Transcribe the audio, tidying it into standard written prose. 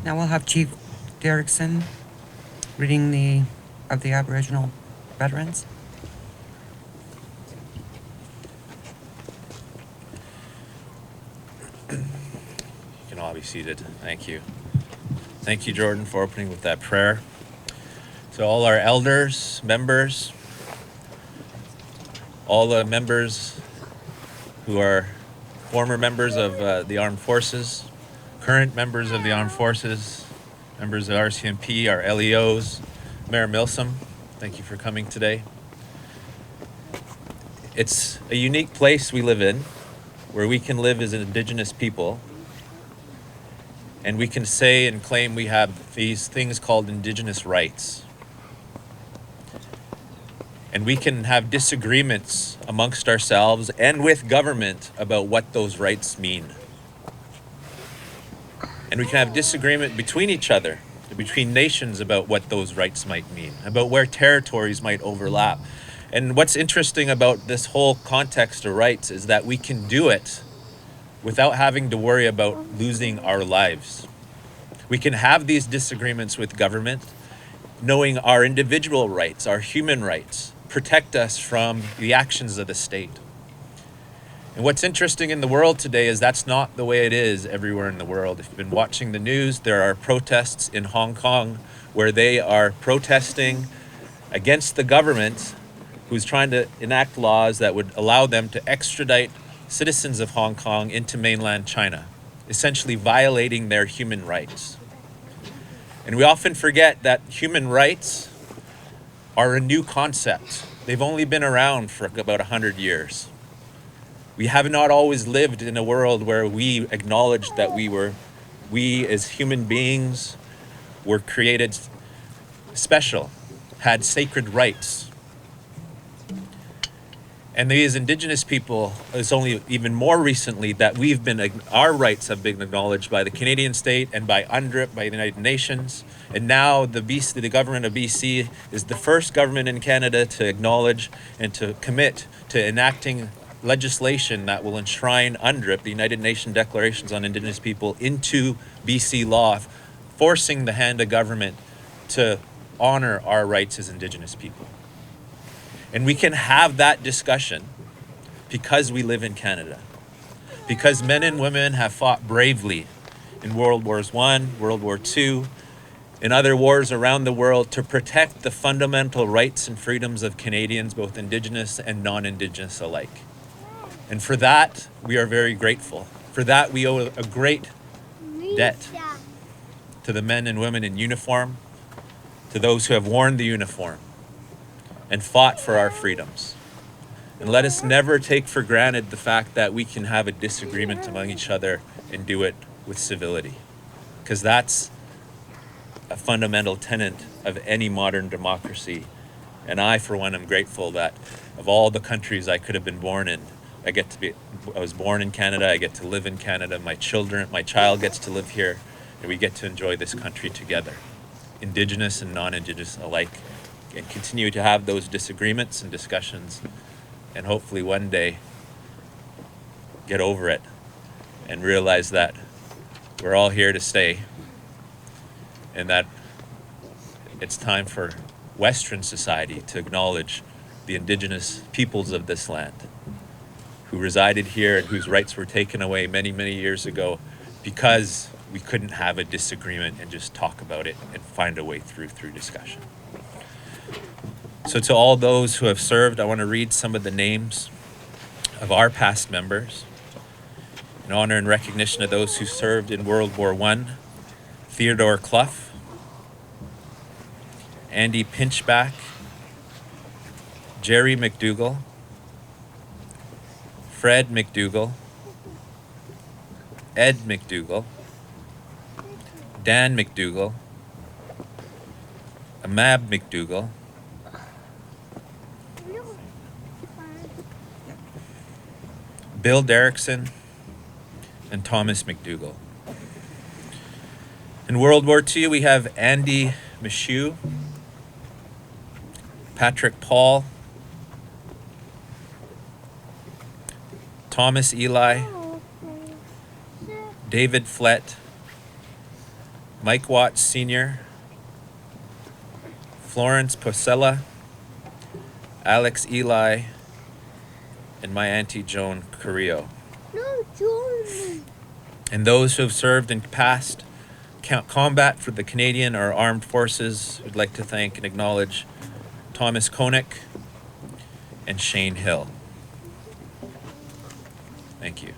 Now we'll have Chief Derickson reading of the Aboriginal veterans. You can all be seated. Thank you. Thank you, Jordan, for opening with that prayer. To all our elders, members, all the members who are former members of the armed forces, current members of the armed forces, members of RCMP, our LEOs, Mayor Milsom, thank you for coming today. It's a unique place we live in, where we can live as an Indigenous people, and we can say and claim we have these things called Indigenous rights. And we can have disagreements amongst ourselves and with government about what those rights mean. And we can have disagreement between each other, between nations, about what those rights might mean, about where territories might overlap. And what's interesting about this whole context of rights is that we can do it without having to worry about losing our lives. We can have these disagreements with government, knowing our individual rights, our human rights, protect us from the actions of the state. And what's interesting in the world today is that's not the way it is everywhere in the world. If you've been watching the news, there are protests in Hong Kong where they are protesting against the government who's trying to enact laws that would allow them to extradite citizens of Hong Kong into mainland China, essentially violating their human rights. And we often forget that human rights are a new concept. They've only been around for about 100 years. We have not always lived in a world where we acknowledged that we as human beings were created special, had sacred rights. And we as Indigenous people, it's only even more recently that our rights have been acknowledged by the Canadian state and by UNDRIP, by the United Nations. And now the government of BC is the first government in Canada to acknowledge and to commit to enacting legislation that will enshrine UNDRIP, the United Nations Declarations on Indigenous People, into BC law, forcing the hand of government to honor our rights as Indigenous people. And we can have that discussion because we live in Canada. Because men and women have fought bravely in World Wars I, World War II, and other wars around the world to protect the fundamental rights and freedoms of Canadians, both Indigenous and non-Indigenous alike. And for that, we are very grateful. For that, we owe a great debt to the men and women in uniform, to those who have worn the uniform and fought for our freedoms. And let us never take for granted the fact that we can have a disagreement among each other and do it with civility, because that's a fundamental tenet of any modern democracy. And I, for one, am grateful that of all the countries I could have been born in, I was born in Canada, I get to live in Canada, my child gets to live here, and we get to enjoy this country together, Indigenous and non-Indigenous alike, and continue to have those disagreements and discussions, and hopefully one day get over it and realize that we're all here to stay, and that it's time for Western society to acknowledge the Indigenous peoples of this land who resided here and whose rights were taken away many, many years ago because we couldn't have a disagreement and just talk about it and find a way through discussion. So to all those who have served, I want to read some of the names of our past members in honor and recognition of those who served in World War I. Theodore Clough, Andy Pinchback, Jerry McDougall, Fred McDougall, Ed McDougall, Dan McDougall, Amab McDougall, Bill Derickson, and Thomas McDougall. In World War II, we have Andy Michoud, Patrick Paul, Thomas Eli, David Flett, Mike Watts Sr., Florence Posella, Alex Eli, and my Auntie Joan Carrillo. No, Jordan. And those who have served in past combat for the Canadian or armed forces, we'd like to thank and acknowledge Thomas Koenig and Shane Hill. Thank you.